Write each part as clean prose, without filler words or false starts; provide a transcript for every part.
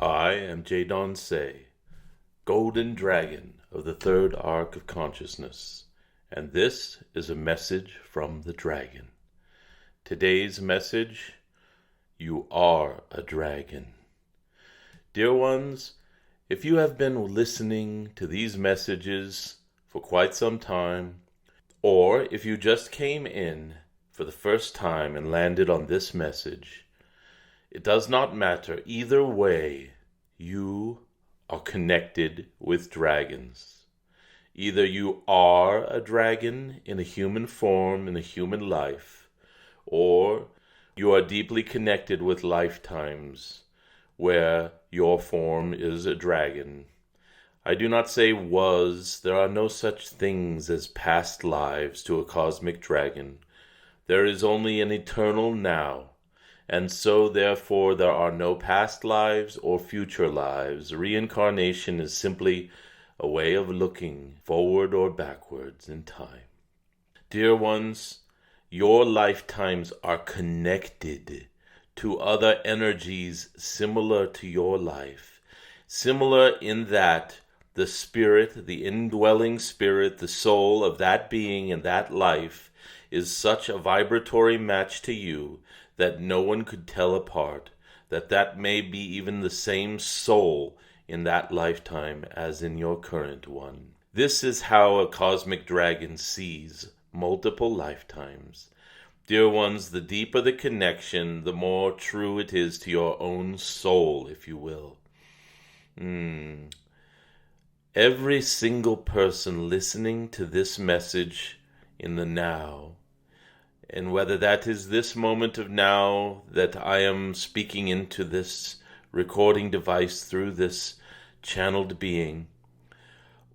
I am Jadon Se, Golden Dragon of the Third Arc of Consciousness, and this is a message from the dragon. Today's message: you are a dragon. Dear ones, if you have been listening to these messages for quite some time, or if you just came in for the first time and landed on this message, it does not matter. Either way, you are connected with dragons. Either you are a dragon in a human form, in a human life, or you are deeply connected with lifetimes where your form is a dragon. I do not say was. There are no such things as past lives to a cosmic dragon. There is only an eternal now. And so, therefore, there are no past lives or future lives. Reincarnation is simply a way of looking forward or backwards in time. Dear ones, your lifetimes are connected to other energies similar to your life. Similar in that the spirit, the indwelling spirit, the soul of that being in that life is such a vibratory match to you that no one could tell apart, that may be even the same soul in that lifetime as in your current one. This is how a cosmic dragon sees multiple lifetimes. Dear ones, the deeper the connection, the more true it is to your own soul, if you will. Every single person listening to this message in the now, and whether that is this moment of now that I am speaking into this recording device through this channeled being,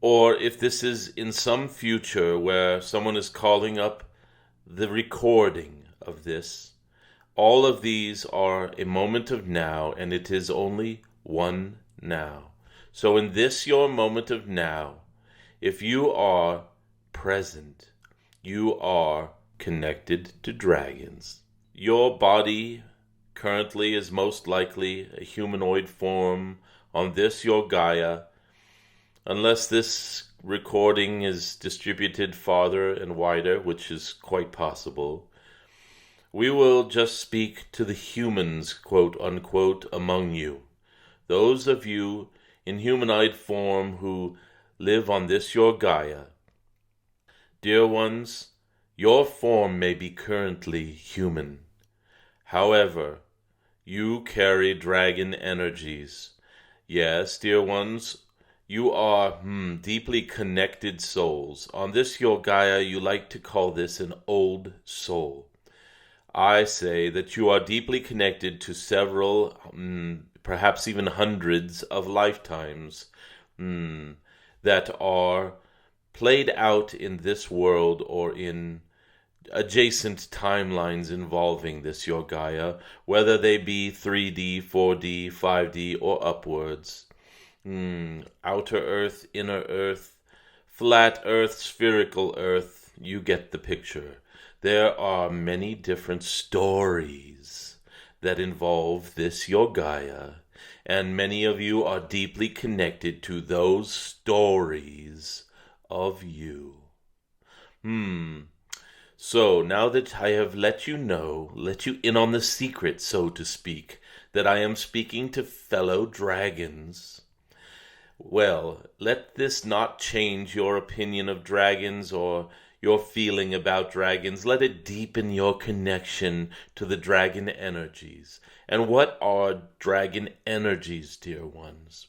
or if this is in some future where someone is calling up the recording of this, all of these are a moment of now, and it is only one now. So in this your moment of now, if you are present, you are connected to dragons. Your body currently is most likely a humanoid form on this your Gaia, unless this recording is distributed farther and wider, which is quite possible. We will just speak to the humans, quote unquote, among you. Those of you in humanoid form who live on this your Gaia. Dear ones, your form may be currently human. However, you carry dragon energies. Yes, dear ones, you are deeply connected souls. On this your Gaia, you like to call this an old soul. I say that you are deeply connected to several, perhaps even hundreds of lifetimes that are played out in this world or in adjacent timelines involving this your Gaia, whether they be 3D, 4D, 5D, or upwards. Outer Earth, inner Earth, flat Earth, spherical Earth, you get the picture. There are many different stories that involve this your Gaia, and many of you are deeply connected to those stories of you. So now that I have let you in on the secret, so to speak, that I am speaking to fellow dragons, well, let this not change your opinion of dragons or your feeling about dragons. Let it deepen your connection to the dragon energies. And what are dragon energies, dear ones?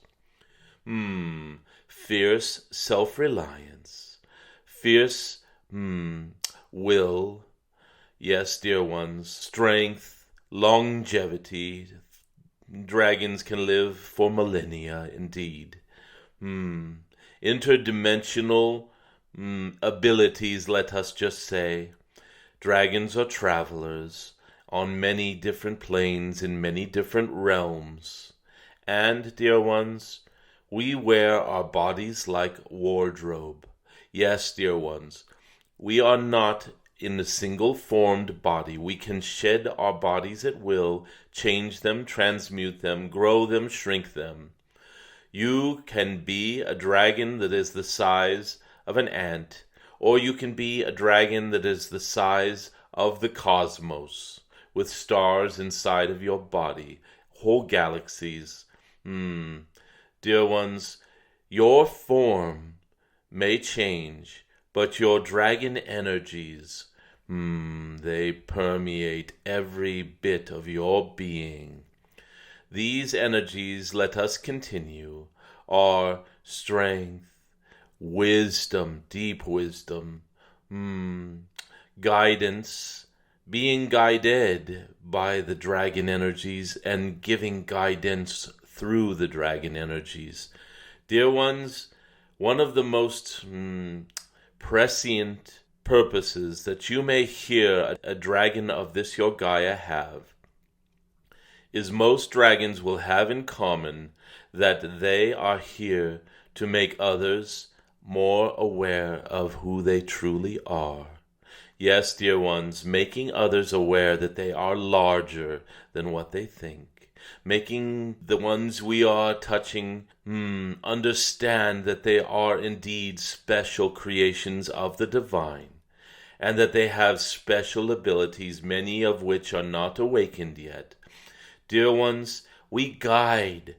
Fierce self-reliance, fierce will, yes, dear ones, strength, longevity. Dragons can live for millennia, indeed. Interdimensional abilities, let us just say. Dragons are travelers on many different planes in many different realms. And, dear ones, we wear our bodies like wardrobe. Yes, dear ones, we are not in a single-formed body. We can shed our bodies at will, change them, transmute them, grow them, shrink them. You can be a dragon that is the size of an ant, or you can be a dragon that is the size of the cosmos, with stars inside of your body, whole galaxies. Dear ones, your form may change, but your dragon energies, they permeate every bit of your being. These energies, let us continue, are strength, wisdom, deep wisdom, guidance, being guided by the dragon energies and giving guidance through the dragon energies. Dear ones, one of the most prescient purposes that you may hear a dragon of this your Gaia have is most dragons will have in common that they are here to make others more aware of who they truly are. Yes, dear ones, making others aware that they are larger than what they think. Making the ones we are touching understand that they are indeed special creations of the divine, and that they have special abilities, many of which are not awakened yet. Dear ones, we guide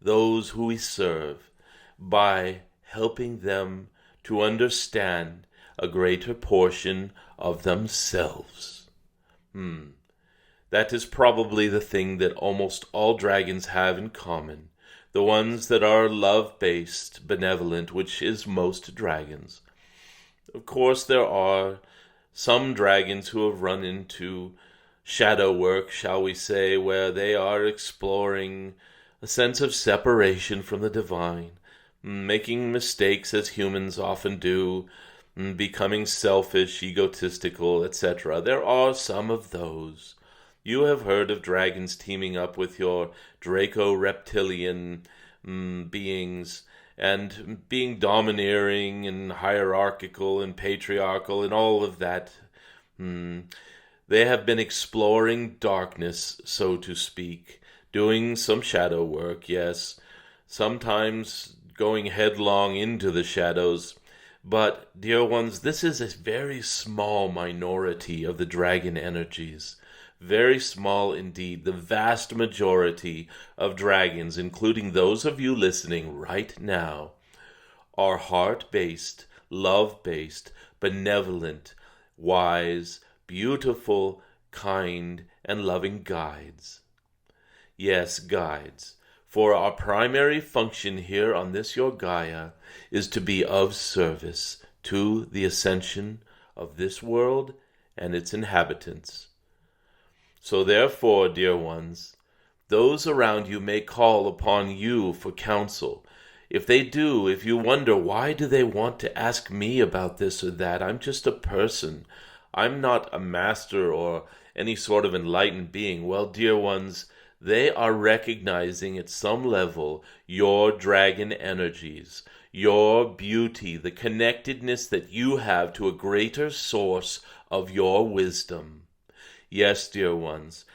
those who we serve by helping them to understand a greater portion of themselves. That is probably the thing that almost all dragons have in common. The ones that are love-based, benevolent, which is most dragons. Of course, there are some dragons who have run into shadow work, shall we say, where they are exploring a sense of separation from the divine, making mistakes as humans often do, becoming selfish, egotistical, etc. There are some of those. You have heard of dragons teaming up with your Draco-reptilian beings and being domineering and hierarchical and patriarchal and all of that. They have been exploring darkness, so to speak, doing some shadow work, yes, sometimes going headlong into the shadows. But, dear ones, this is a very small minority of the dragon energies. Very small indeed. The vast majority of dragons, including those of you listening right now, are heart-based, love-based, benevolent, wise, beautiful, kind, and loving guides. Yes, guides. For our primary function here on this your Gaia is to be of service to the ascension of this world and its inhabitants. So therefore, dear ones, those around you may call upon you for counsel. If they do, if you wonder, why do they want to ask me about this or that? I'm just a person. I'm not a master or any sort of enlightened being. Well, dear ones, they are recognizing at some level your dragon energies, your beauty, the connectedness that you have to a greater source of your wisdom. Yes, dear ones,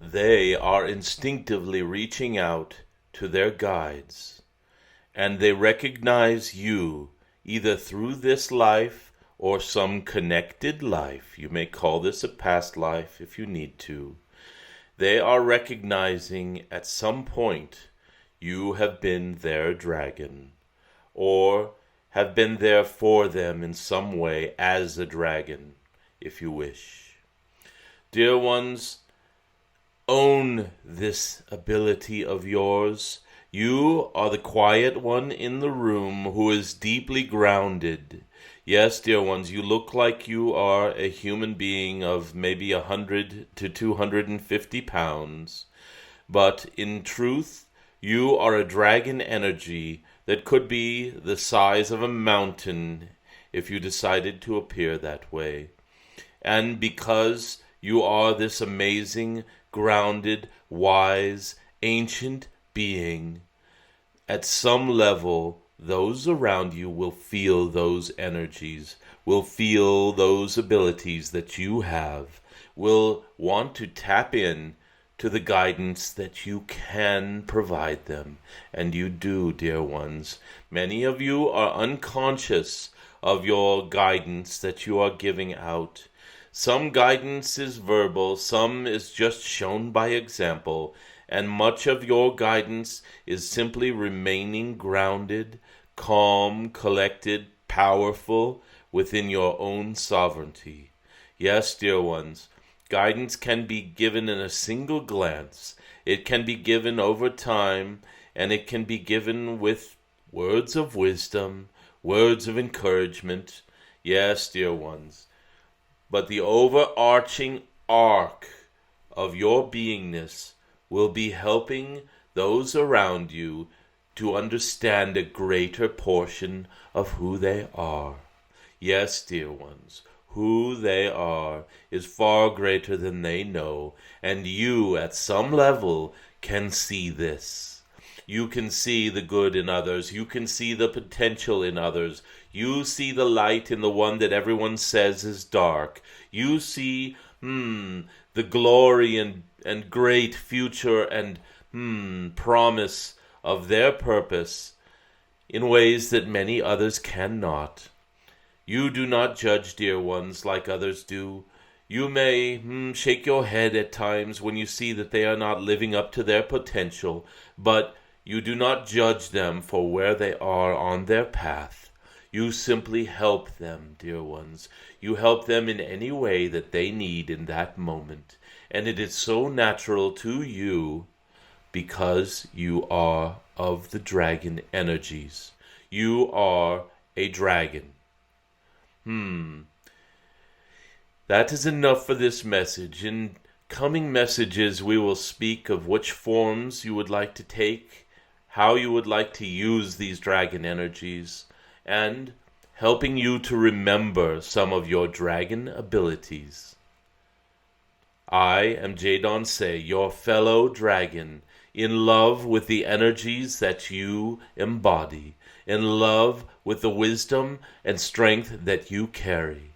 they are instinctively reaching out to their guides, and they recognize you either through this life or some connected life. You may call this a past life if you need to. They are recognizing at some point you have been their dragon, or have been there for them in some way as a dragon, if you wish. Dear ones, own this ability of yours. You are the quiet one in the room who is deeply grounded. Yes, dear ones, you look like you are a human being of maybe 100 to 250 pounds. But in truth, you are a dragon energy that could be the size of a mountain if you decided to appear that way. And because you are this amazing, grounded, wise, ancient being, at some level, those around you will feel those energies, will feel those abilities that you have, will want to tap in to the guidance that you can provide them. And you do, dear ones. Many of you are unconscious of your guidance that you are giving out. Some guidance is verbal, some is just shown by example, and much of your guidance is simply remaining grounded, calm, collected, powerful within your own sovereignty. Yes, dear ones, guidance can be given in a single glance. It can be given over time, and it can be given with words of wisdom, words of encouragement. Yes, dear ones. But the overarching arc of your beingness will be helping those around you to understand a greater portion of who they are. Yes, dear ones, who they are is far greater than they know, and you at some level can see this. You can see the good in others. You can see the potential in others. You see the light in the one that everyone says is dark. You see the glory and great future and promise of their purpose in ways that many others cannot. You do not judge, dear ones, like others do. You may shake your head at times when you see that they are not living up to their potential, but you do not judge them for where they are on their path. You simply help them, dear ones. You help them in any way that they need in that moment. And it is so natural to you because you are of the dragon energies. You are a dragon. That is enough for this message. In coming messages, we will speak of which forms you would like to take, how you would like to use these dragon energies, and helping you to remember some of your dragon abilities. I am Jadon Se, your fellow dragon, in love with the energies that you embody, in love with the wisdom and strength that you carry.